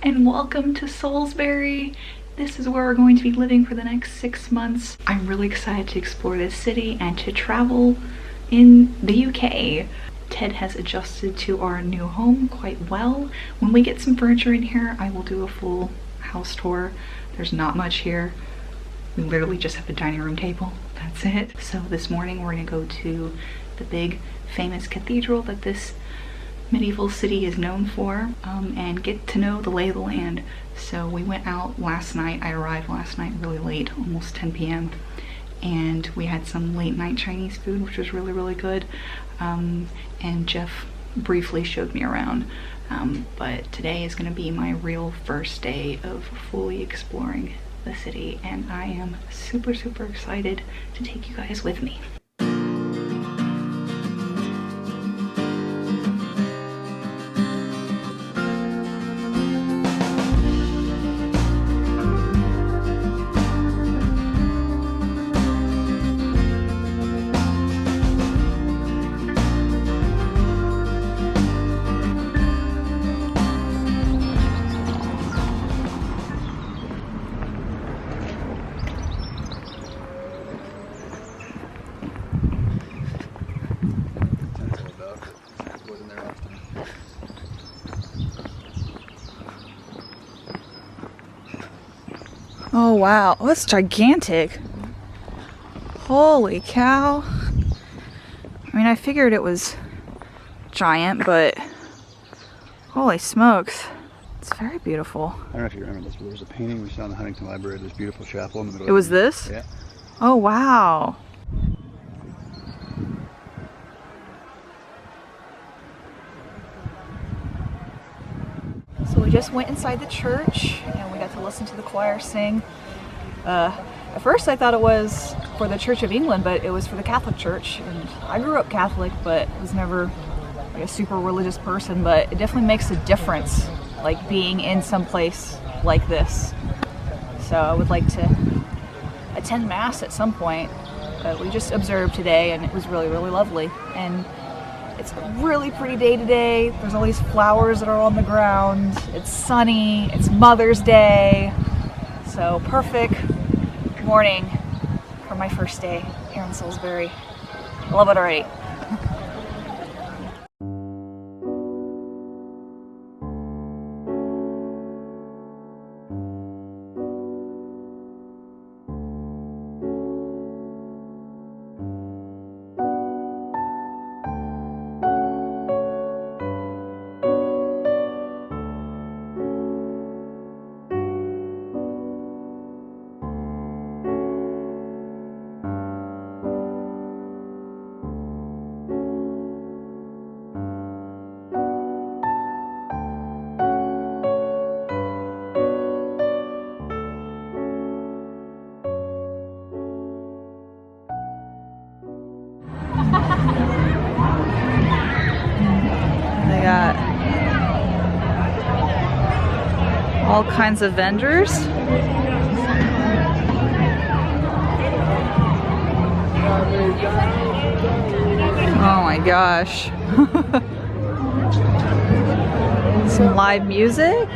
and welcome to Salisbury. This is where we're going to be living for the next 6 months. I'm really excited to explore this city and to travel in the UK. Ted has adjusted to our new home quite well. When we get some furniture in here, I will do a full house tour. There's not much here. We literally just have a dining room table. That's it. So this morning we're gonna go to the big famous cathedral that this medieval city is known for, and get to know the lay of the land. So we went out last night. I arrived last night really late, almost 10 p.m. and we had some late night Chinese food, which was really good. And Jeff briefly showed me around. But today is gonna be my real first day of fully exploring the city, and I am super excited to take you guys with me. Oh wow, oh, that's gigantic. Holy cow. I mean, I figured it was giant, but holy smokes. It's very beautiful. I don't know if you remember this, but there was a painting we saw in the Huntington Library of this beautiful chapel in the middle. It was this? Yeah. Oh wow. So we just went inside the church and we got to listen to the choir sing. At first I thought it was for the Church of England, but it was for the Catholic Church. And I grew up Catholic, but was never like a super religious person, but it definitely makes a difference, like being in some place like this. So I would like to attend Mass at some point, but we just observed today and it was really lovely. And it's a really pretty day today. There's all these flowers that are on the ground. It's sunny. It's Mother's Day. So perfect morning for my first day here in Salisbury. I love it already. They got all kinds of vendors. Oh my gosh. Some live music.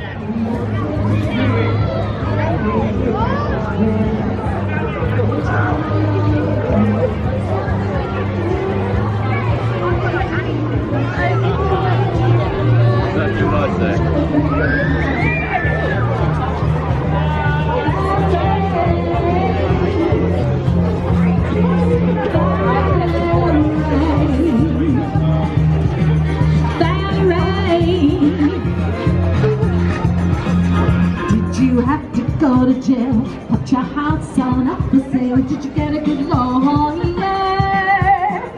Go to jail, put your house on up for sale. Did you get a good loan? Yeah.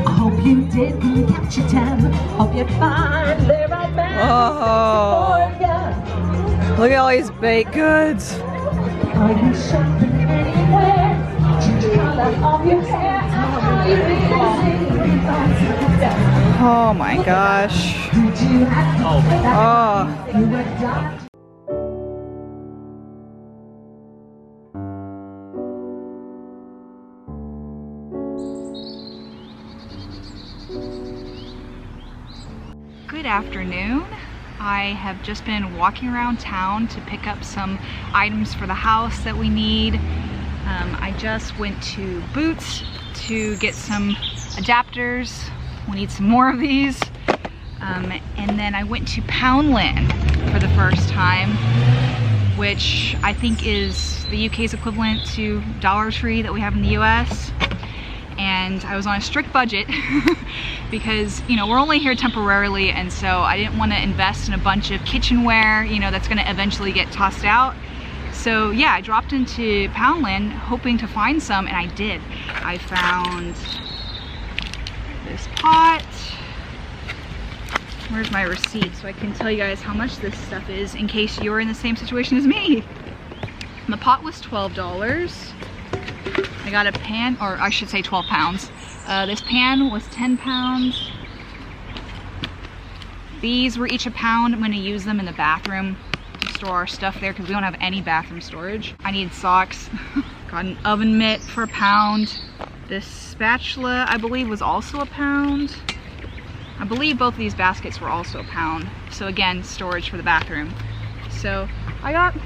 I hope you didn't catch your tan. Hope you find the right man. Oh, look at all these baked goods. Are you shopping anywhere? Did you color off your hair? Are you busy? Oh my gosh. Did you have Oh. you were done? Good afternoon. I have just been walking around town to pick up some items for the house that we need. I just went to Boots to get some adapters. We need some more of these. And then I went to Poundland for the first time, which I think is the UK's equivalent to Dollar Tree that we have in the US. And I was on a strict budget because, you know, we're only here temporarily, and so I didn't want to invest in a bunch of kitchenware, you know, that's going to eventually get tossed out. So yeah, I dropped into Poundland hoping to find some, and I did. I found this pot. Where's my receipt so I can tell you guys how much this stuff is in case you're in the same situation as me. The pot was $12. I got a pan, or I should say 12 pounds. This pan was 10 pounds. These were each a pound. I'm gonna use them in the bathroom to store our stuff there because we don't have any bathroom storage. I need socks. Got an oven mitt for a pound. This spatula, I believe, was also a pound. I believe both of these baskets were also a pound. So again, storage for the bathroom. So I got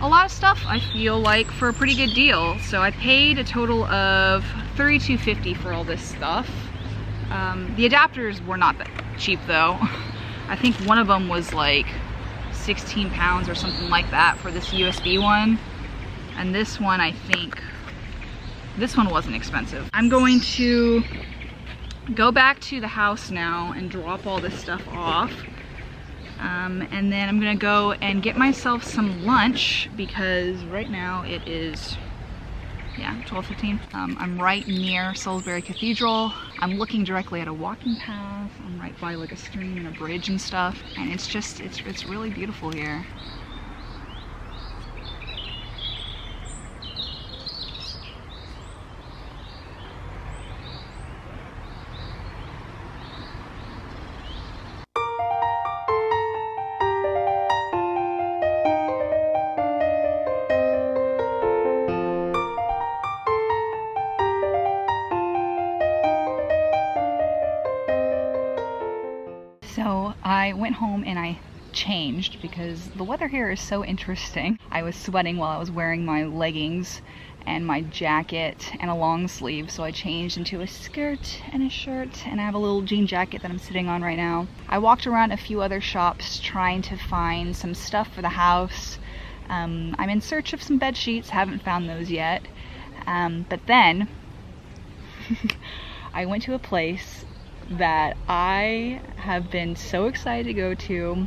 a lot of stuff, I feel like, for a pretty good deal. So I paid a total of $32.50 for all this stuff. The adapters were not that cheap though. I think one of them was like 16 pounds or something like that for this USB one. And this one, I think, this one wasn't expensive. I'm going to go back to the house now and drop all this stuff off. And then I'm gonna go and get myself some lunch because right now it is, yeah, 12:15. I'm right near Salisbury Cathedral. I'm looking directly at a walking path. I'm right by like a stream and a bridge and stuff. And it's just, it's really beautiful here. So I went home and I changed because the weather here is so interesting. I was sweating while I was wearing my leggings and my jacket and a long sleeve, so I changed into a skirt and a shirt, and I have a little jean jacket that I'm sitting on right now. I walked around a few other shops trying to find some stuff for the house. I'm in search of some bed sheets, haven't found those yet. But then I went to a place that I have been so excited to go to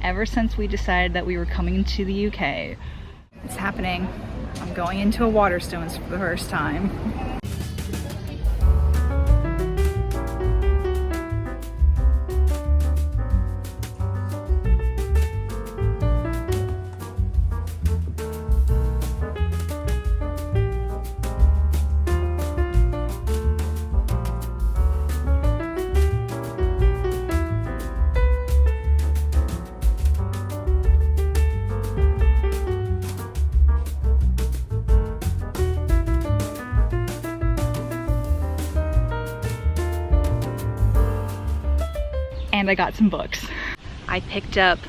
ever since we decided that we were coming to the UK. It's happening. I'm going into a Waterstones for the first time. And I got some books. I picked up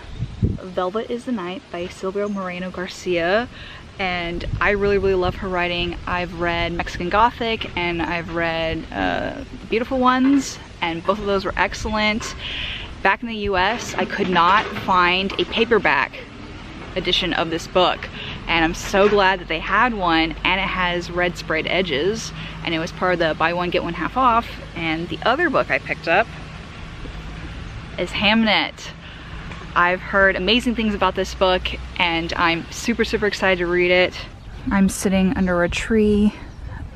Velvet is the Night by Silvia Moreno Garcia, and I really love her writing. I've read Mexican Gothic and I've read Beautiful Ones, and both of those were excellent. Back in the US, I could not find a paperback edition of this book, and I'm so glad that they had one, and it has red sprayed edges, and it was part of the buy one get one half off. And the other book I picked up is Hamnet. I've heard amazing things about this book and I'm super excited to read it. I'm sitting under a tree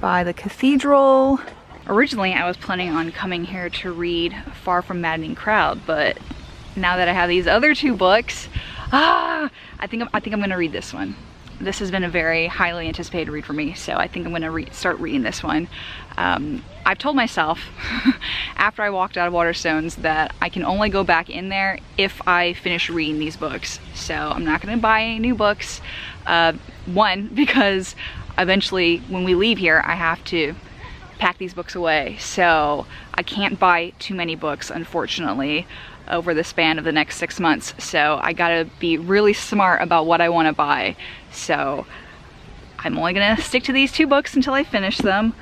by the cathedral. Originally I was planning on coming here to read Far From Maddening Crowd, but now that I have these other two books, I think I'm gonna read this one. This has been a very highly anticipated read for me, so I think I'm gonna start reading this one. I've told myself after I walked out of Waterstones that I can only go back in there if I finish reading these books. So I'm not gonna buy any new books. One, because eventually when we leave here, I have to pack these books away. So I can't buy too many books, unfortunately. over the span of the next 6 months. So I gotta be really smart about what I want to buy. So I'm only gonna stick to these 2 books until I finish them.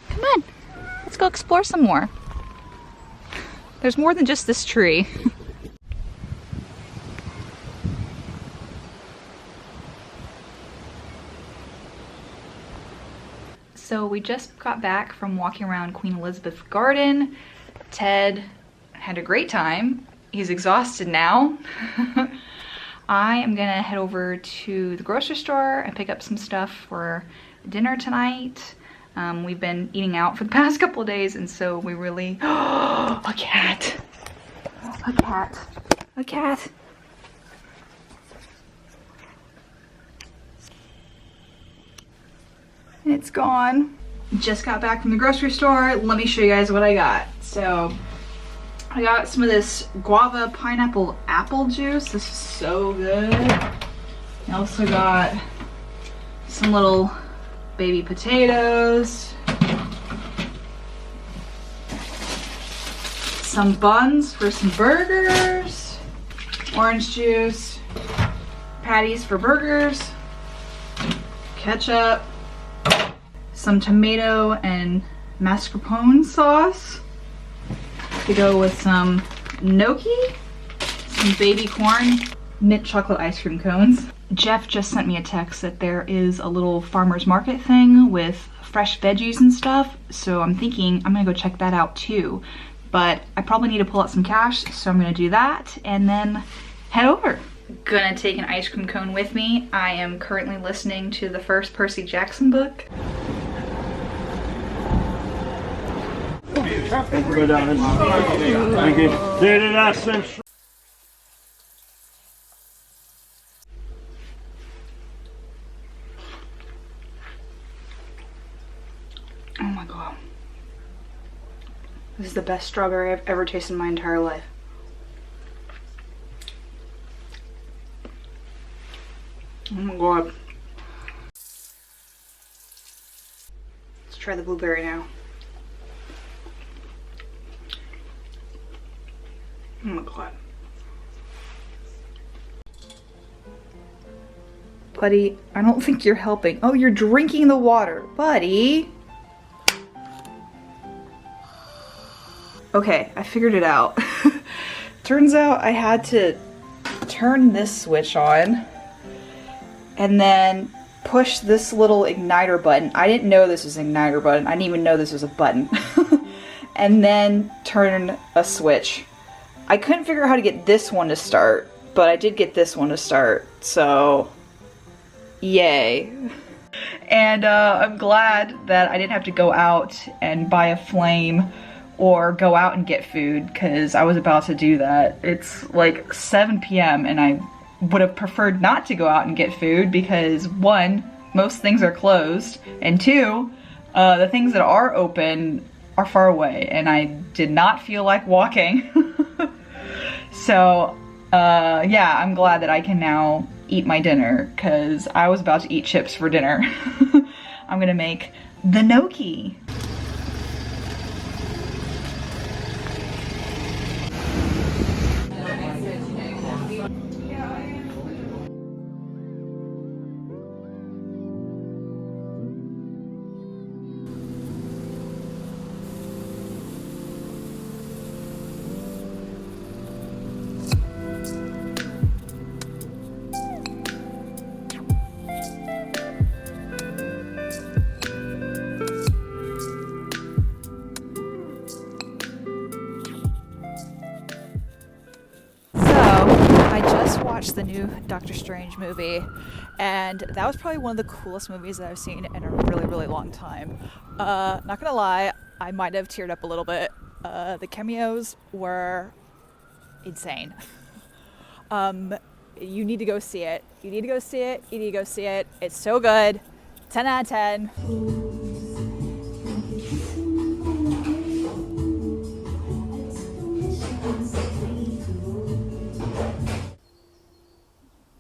Come on, let's go explore some more. There's more than just this tree. So we just got back from walking around Queen Elizabeth's garden. Ted had a great time. He's exhausted now. I am gonna head over to the grocery store and pick up some stuff for dinner tonight. We've been eating out for the past couple of days, and so we really... a cat! A cat! A cat! It's gone. Just got back from the grocery store. Let me show you guys what I got. So, I got some of this guava pineapple apple juice. This is so good. I also got some little baby potatoes, some buns for some burgers, orange juice, patties for burgers, ketchup, some tomato and mascarpone sauce to go with some gnocchi, some baby corn, mint chocolate ice cream cones. Jeff just sent me a text that there is a little farmer's market thing with fresh veggies and stuff, so I'm thinking I'm gonna go check that out too. But I probably need to pull out some cash, so I'm gonna do that and then head over. Gonna take an ice cream cone with me. I am currently listening to the first Percy Jackson book. Go down and thank you. Did I send? Oh my god. This is the best strawberry I've ever tasted in my entire life. Oh my god. Let's try the blueberry now. Oh my god. Buddy, I don't think you're helping. Oh, you're drinking the water. Buddy. Okay, I figured it out. Turns out I had to turn this switch on and then push this little igniter button. I didn't know this was an igniter button. I didn't even know this was a button. And then turn a switch. I couldn't figure out how to get this one to start, but I did get this one to start, so yay. And I'm glad that I didn't have to go out and buy a flame or go out and get food, because I was about to do that. It's like 7 p.m. and I would have preferred not to go out and get food because 1, most things are closed, and 2, the things that are open are far away and I did not feel like walking. So yeah, I'm glad that I can now eat my dinner because I was about to eat chips for dinner. I'm gonna make the gnocchi. Watched the new Doctor Strange movie, and that was probably one of the coolest movies that I've seen in a really really long time. Not gonna lie, I might have teared up a little bit. The cameos were insane. You need to go see it. You need to go see it. You need to go see it. It's so good. 10 out of 10.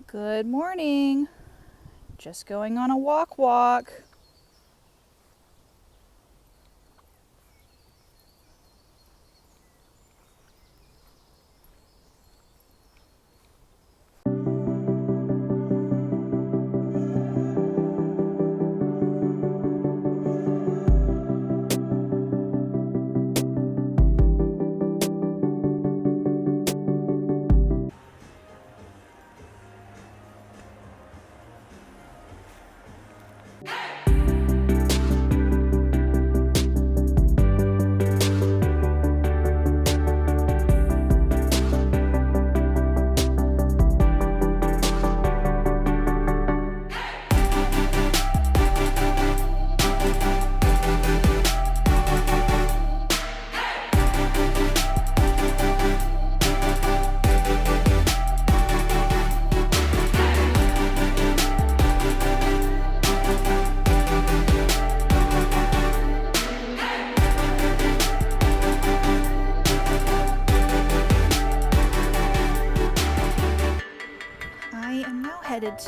Good morning. Just going on a walk.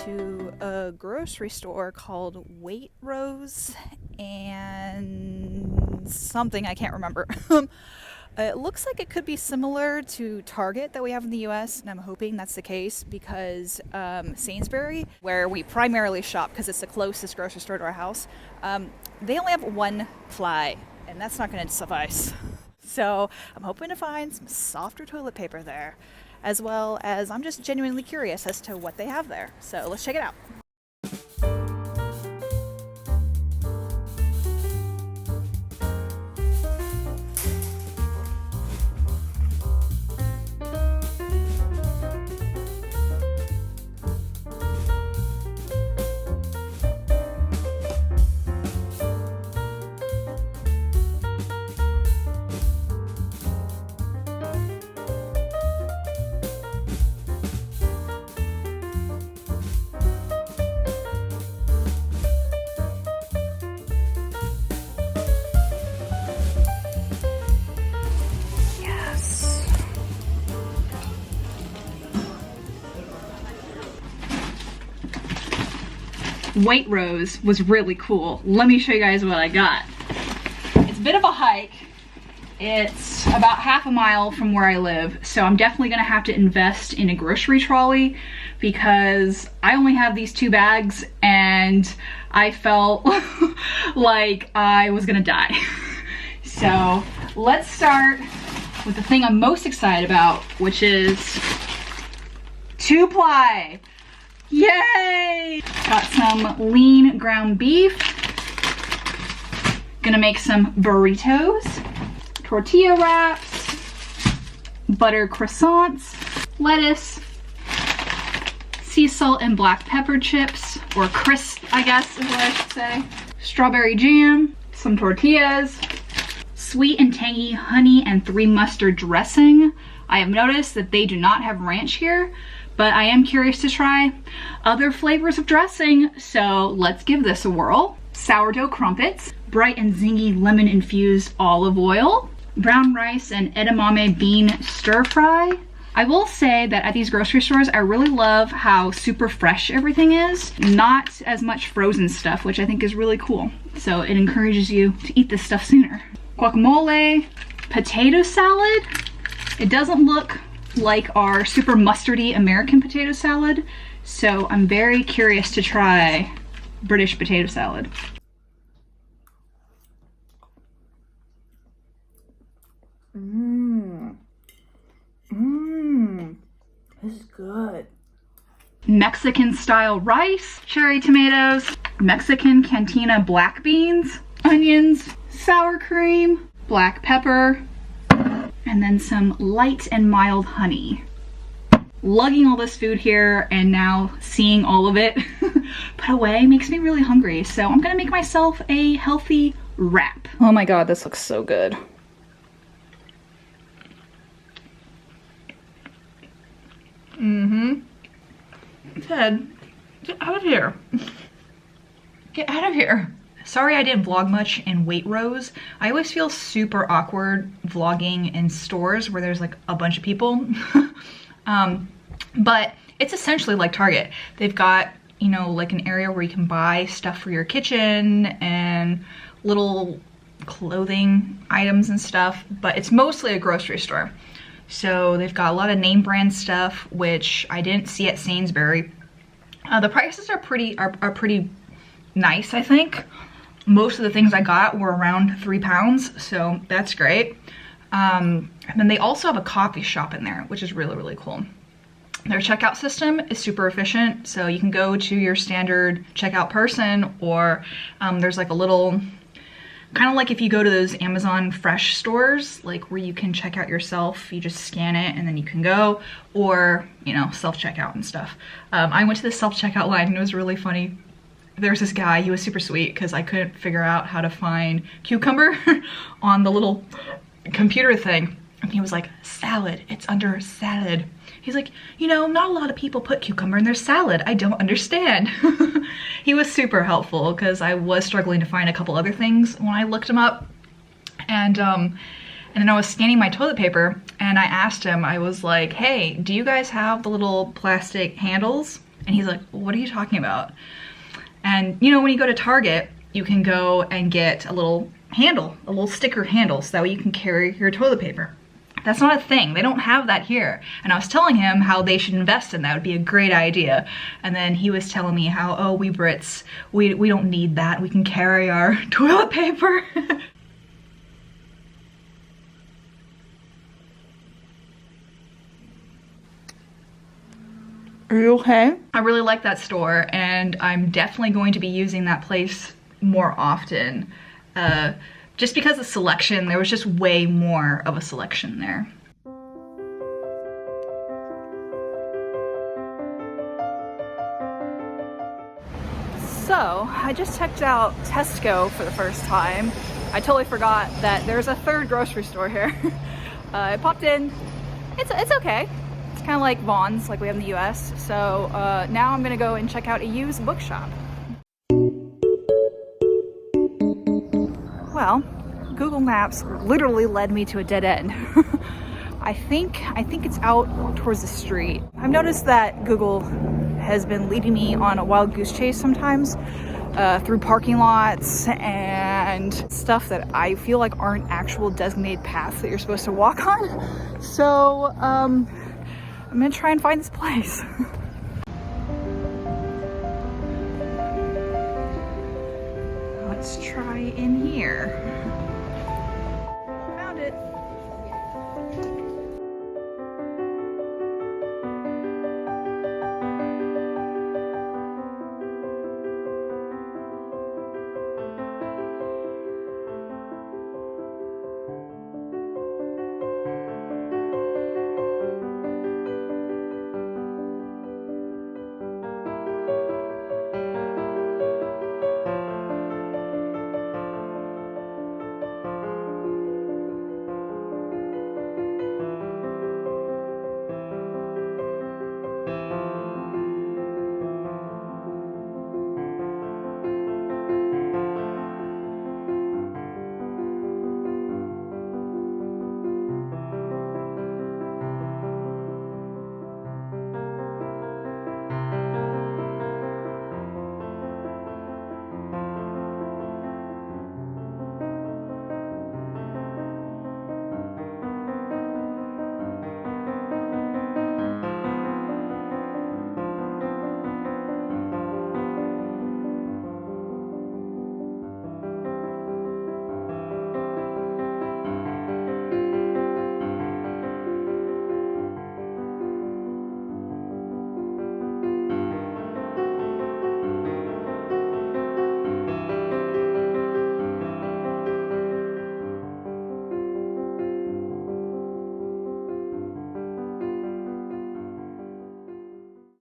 To a grocery store called Waitrose and something I can't remember. It looks like it could be similar to Target that we have in the US, and I'm hoping that's the case because Salisbury, where we primarily shop because it's the closest grocery store to our house, they only have one ply, and that's not going to suffice. So I'm hoping to find some softer toilet paper there, as well as I'm just genuinely curious as to what they have there. So let's check it out. Waitrose was really cool. Let me show you guys what I got. It's a bit of a hike. It's about half a mile from where I live, so I'm definitely gonna have to invest in a grocery trolley because I only have these 2 bags and I felt like I was gonna die. So let's start with the thing I'm most excited about, which is 2-ply. Yay! Got some lean ground beef. Gonna make some burritos, tortilla wraps, butter croissants, lettuce, sea salt and black pepper chips, or crisp, I guess is what I should say, strawberry jam, some tortillas, sweet and tangy honey and 3 mustard dressing. I have noticed that they do not have ranch here, but I am curious to try other flavors of dressing, so let's give this a whirl. Sourdough crumpets, bright and zingy lemon infused olive oil, brown rice and edamame bean stir fry. I will say that at these grocery stores, I really love how super fresh everything is. Not as much frozen stuff, which I think is really cool. So it encourages you to eat this stuff sooner. Guacamole, potato salad. It doesn't look like our super mustardy American potato salad, so I'm very curious to try British potato salad. This is good. Mexican style rice, cherry tomatoes, Mexican cantina black beans, onions, sour cream, black pepper, and then some light and mild honey. Lugging all this food here and now seeing all of it put away makes me really hungry. So I'm gonna make myself a healthy wrap. Oh my god, this looks so good. Ted, get out of here. Get out of here. Sorry I didn't vlog much in Waitrose. I always feel super awkward vlogging in stores where there's like a bunch of people. But it's essentially like Target. They've got, you know, like an area where you can buy stuff for your kitchen and little clothing items and stuff, but it's mostly a grocery store. So they've got a lot of name brand stuff, which I didn't see at Salisbury. The prices are pretty nice, I think. Most of the things I got were around £3, so that's great. And then they also have a coffee shop in there, which is really, really cool. Their checkout system is super efficient, so you can go to your standard checkout person, or there's like a little, kind of like if you go to those Amazon Fresh stores, like where you can check out yourself, you just scan it and then you can go, or, you know, self-checkout and stuff. I went to the self-checkout line and it was really funny. There's this guy, he was super sweet because I couldn't figure out how to find cucumber on the little computer thing. And he was like, salad, it's under salad. He's like, you know, not a lot of people put cucumber in their salad. I don't understand. He was super helpful because I was struggling to find a couple other things when I looked him up. And then I was scanning my toilet paper and I asked him, I was like, hey, do you guys have the little plastic handles? And he's like, what are you talking about? And you know, when you go to Target, you can go and get a little handle, a little sticker handle, so that way you can carry your toilet paper. That's not a thing. They don't have that here. And I was telling him how they should invest in that. It would be a great idea. And then he was telling me how, oh, we Brits, we don't need that. We can carry our toilet paper. Are you okay? I really like that store, and I'm definitely going to be using that place more often. Just because of selection, there was just way more of a selection there. So, I just checked out Tesco for the first time. I totally forgot that there's a third grocery store here. I popped in. It's okay. It's kind of like Vaughn's, like we have in the US. So now I'm gonna go and check out a used bookshop. Well, Google Maps literally led me to a dead end. I think it's out towards the street. I've noticed that Google has been leading me on a wild goose chase sometimes through parking lots and stuff that I feel like aren't actual designated paths that you're supposed to walk on. So I'm gonna try and find this place.